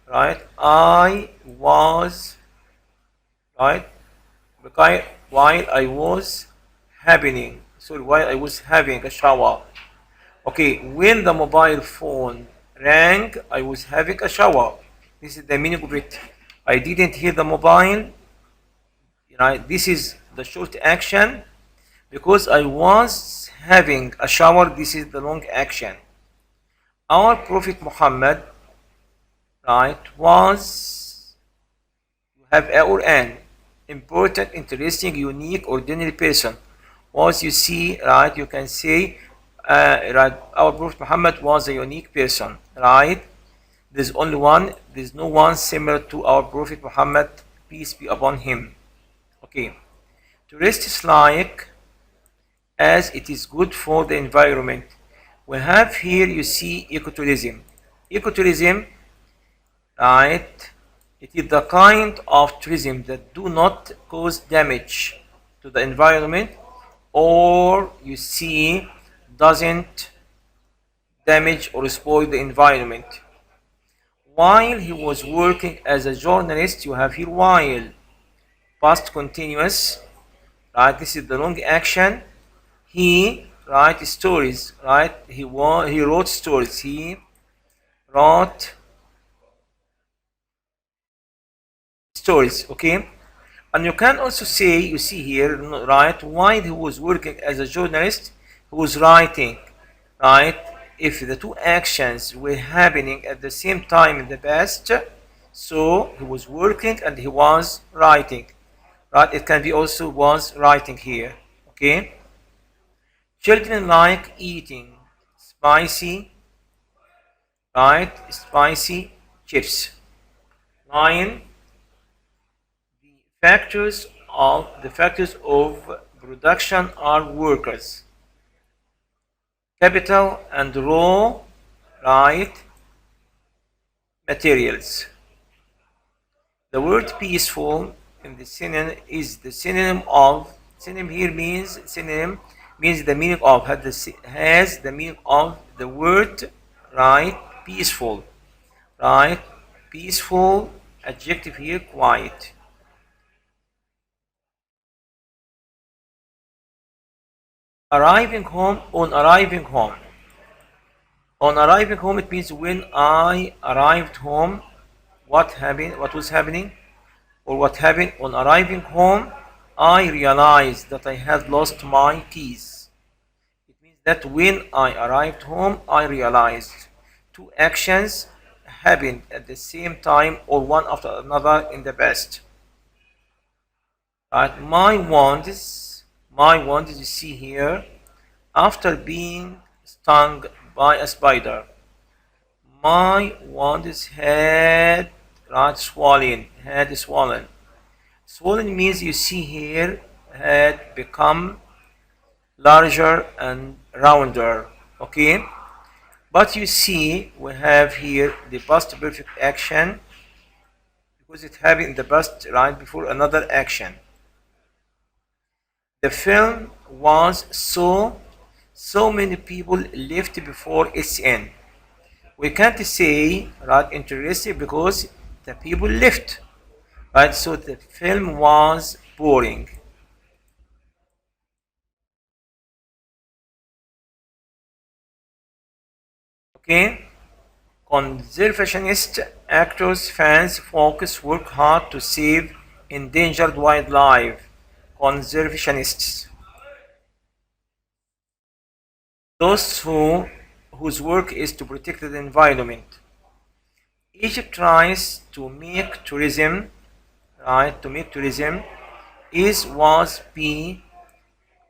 right? I was, right, because while I was while I was having a shower. Okay, when the mobile phone rang, I was having a shower. This is the meaning of it. I didn't hear the mobile. Right? This is the short action. Because I was having a shower, this is the long action. Our Prophet Muhammad, right, was, you have a or an, important, interesting, unique, ordinary person. Was, you see, right, you can say right, our Prophet Muhammad was a unique person, right? There's only one, there's no one similar to our Prophet Muhammad, peace be upon him. Okay. Tourist is like as it is good for the environment. We have here, you see, ecotourism. Ecotourism, right? It is the kind of tourism that do not cause damage to the environment, or you see, doesn't damage or spoil the environment. While he was working as a journalist, you have here while, past continuous, right? This is the long action. He write stories, right? He wrote stories. He wrote stories, okay? And you can also say, you see here, right, while he was working as a journalist, he was writing, right? If the two actions were happening at the same time in the past, so he was working and he was writing, right? It can be also was writing here, okay? Children like eating spicy, right? Spicy chips. 9. The factors of production are workers, capital, and raw, right, materials. The word peaceful in the synonym is the synonym of, synonym here means, synonym means the meaning of, has the meaning of the word, right, peaceful, right, peaceful, adjective here, quiet. Arriving home, on arriving home. On arriving home, it means when I arrived home, what happened, what was happening, or what happened on arriving home, I realized that I had lost my keys. It means that when I arrived home, I realized two actions happened at the same time or one after another in the past. Right? My wand, you see here, after being stung by a spider, my wand's head, right, swollen. Swollen means, you see here, had become larger and rounder, okay? But you see, we have here the past perfect action because it happened in the past, right, before another action. The film was so many people left before its end. We can't say, right, interesting because the people left, right? So the film was boring. Okay? Conservationist actors, fans, folks work hard to save endangered wildlife. Conservationists. Those whose work is to protect the environment. Egypt tries to make tourism, right, to make tourism is, was, be,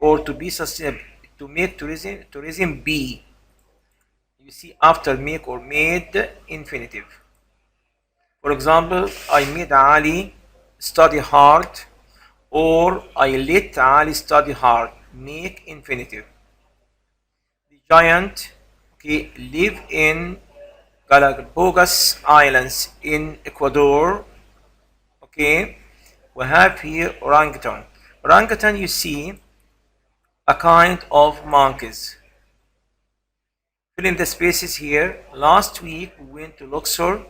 or to be sustainable, to make tourism be. You see, after make or made, infinitive. For example, I made Ali study hard, or I let Ali study hard. Make infinitive. The giant, okay, live in Galapagos Islands in Ecuador. Okay, we have here orangutan. Orangutan, you see, a kind of monkeys. Fill in the spaces here. Last week we went to Luxor.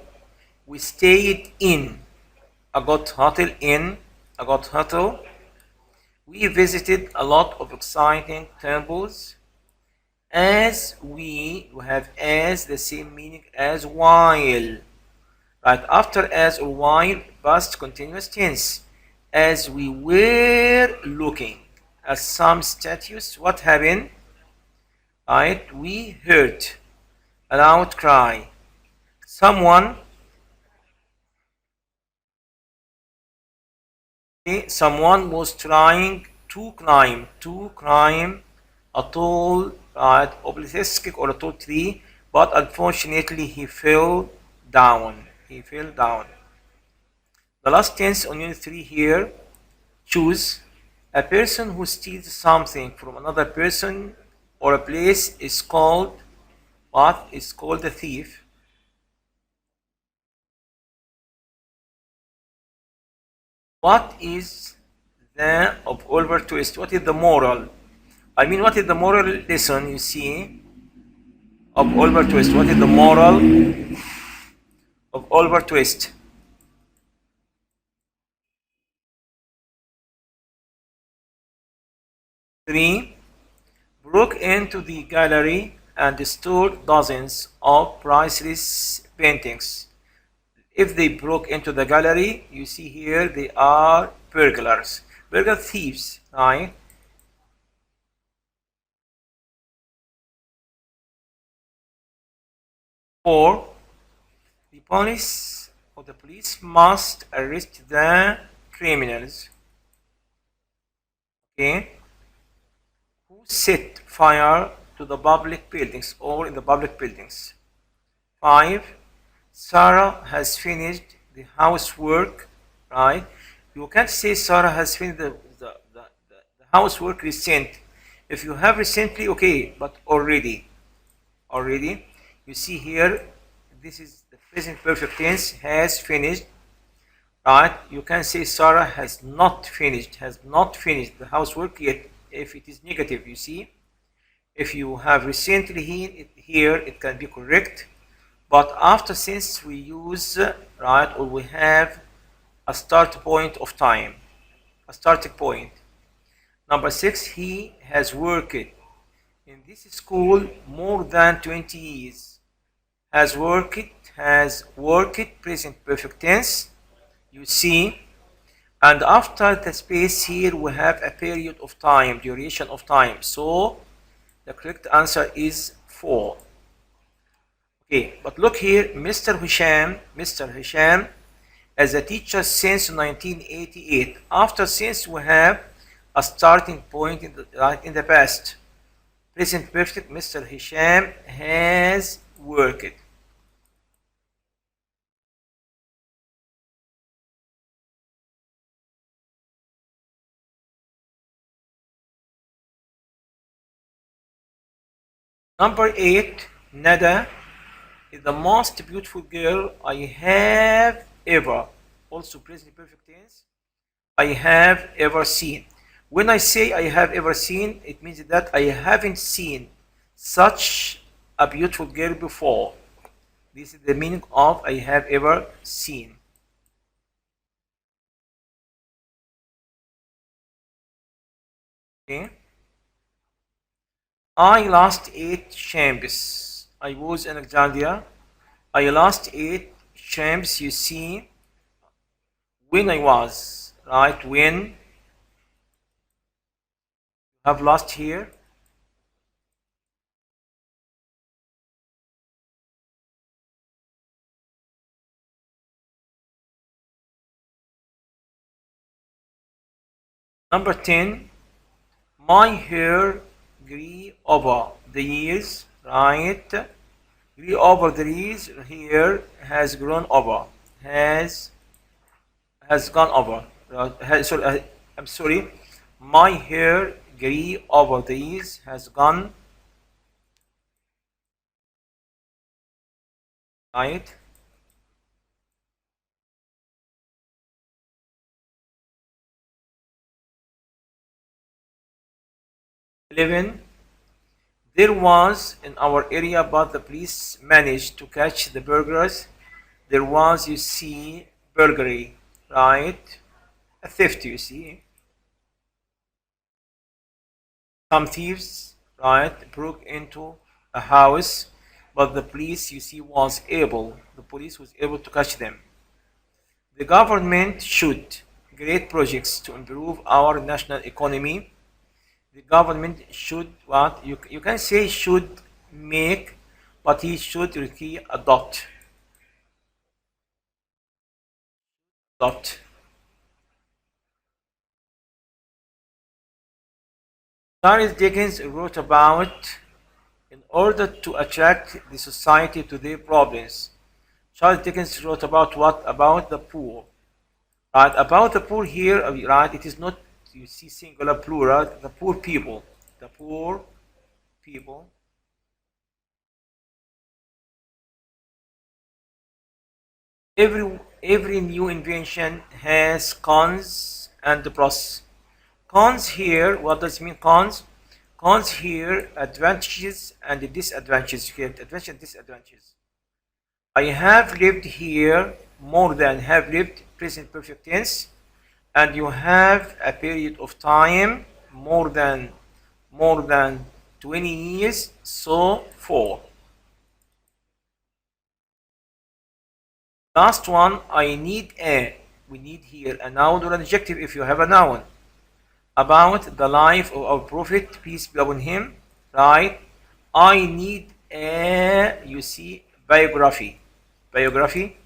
We stayed in a good hotel. We visited a lot of exciting temples. As we have as the same meaning as while. Right after as or while, past continuous tense. As we were looking at some statues, what happened? Right? We heard a loud cry. Someone was trying to climb a tall right, obelisk or a tall tree, but unfortunately he fell down. He fell down. The last tense on unit 3 here, choose. A person who steals something from another person or a place is called what? Is called a thief. What is the of Oliver Twist? What is the moral? I mean, what is the moral lesson you see of Oliver Twist? What is the moral of Oliver Twist? 3. Broke into the gallery and stole dozens of priceless paintings. If they broke into the gallery, you see here they are burglars. Burglar thieves, right? 4. The police must arrest the criminals. Okay? Who set fire to the public buildings or in the public buildings. 5. Sarah has finished the housework, right? You can't say Sarah has finished the housework recent. If you have recently, okay, but already. Already. You see here, this is the present perfect tense, has finished, right? You can say Sarah has not finished the housework yet if it is negative, you see. If you have recently here, it can be correct. But after, since we use, right, or we have a start point of time, a starting point. Number 6, he has worked in this school more than 20 years. Has worked, present perfect tense, you see. And after the space here, we have a period of time, duration of time. So the correct answer is 4. Okay, but look here, Mr. Hisham, as a teacher since 1988. After since we have a starting point in the past. Present perfect, Mr. Hisham has worked. Number 8, Nada is the most beautiful girl I have ever. Also present perfect tense. I have ever seen. When I say I have ever seen, it means that I haven't seen such a beautiful girl before. This is the meaning of I have ever seen. Okay. I lost 8 shrimps. I was in Alexandria. I lost 8 shrimps, you see, when I was, right? When have lost here. Number 10, my hair grew over the years, right? Grew over the years, hair has grown over, has gone over. I'm sorry. My hair grew over the years, has gone, right? 11, there was in our area, but the police managed to catch the burglars. There was, you see, burglary, right? A theft, you see. Some thieves, right, broke into a house, but the police, you see, the police was able to catch them. The government should create projects to improve our national economy. The government should what? You can say should make, but he should really adopt. Charles Dickens wrote about order to attract the society to their problems. Charles Dickens wrote about what? About the poor. Right? About the poor here, right? It is not, you see, singular, plural. The poor people. The poor people. Every new invention has cons and pros. Cons here, what does it mean? Cons here, advantages and disadvantages. You get advantages and disadvantages. I have lived here more than have lived, present perfect tense, and you have a period of time more than 20 years, so 4. Last one, I need a. We need here a noun or an adjective if you have a noun. About the life of our Prophet, peace be upon him, right? I need a, you see, biography. Biography.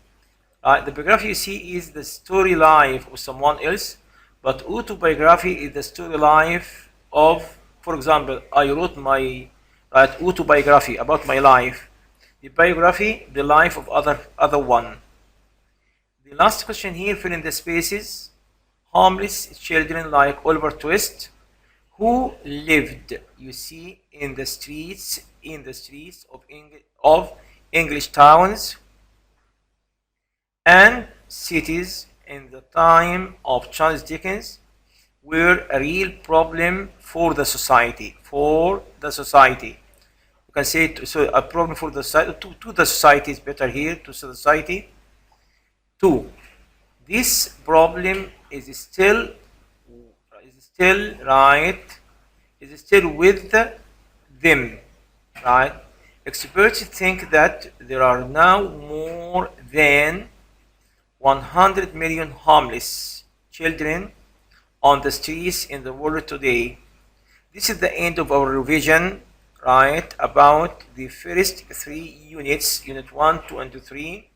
The biography, you see, is the story life of someone else, but autobiography is the story life of, for example, I wrote my autobiography about my life. The biography, the life of other one. The last question here, fill in the spaces. Homeless children like Oliver Twist, who lived, you see, in the streets of English towns and cities in the time of Charles Dickens, were a real problem for the society. For the society, you can say so a problem for the society. To the society is better here. To society. 2. This problem is still with them, right? Experts think that there are now more than 100 million homeless children on the streets in the world today. This is the end of our revision, right, about the first 3 units, unit 1, 2, and 3.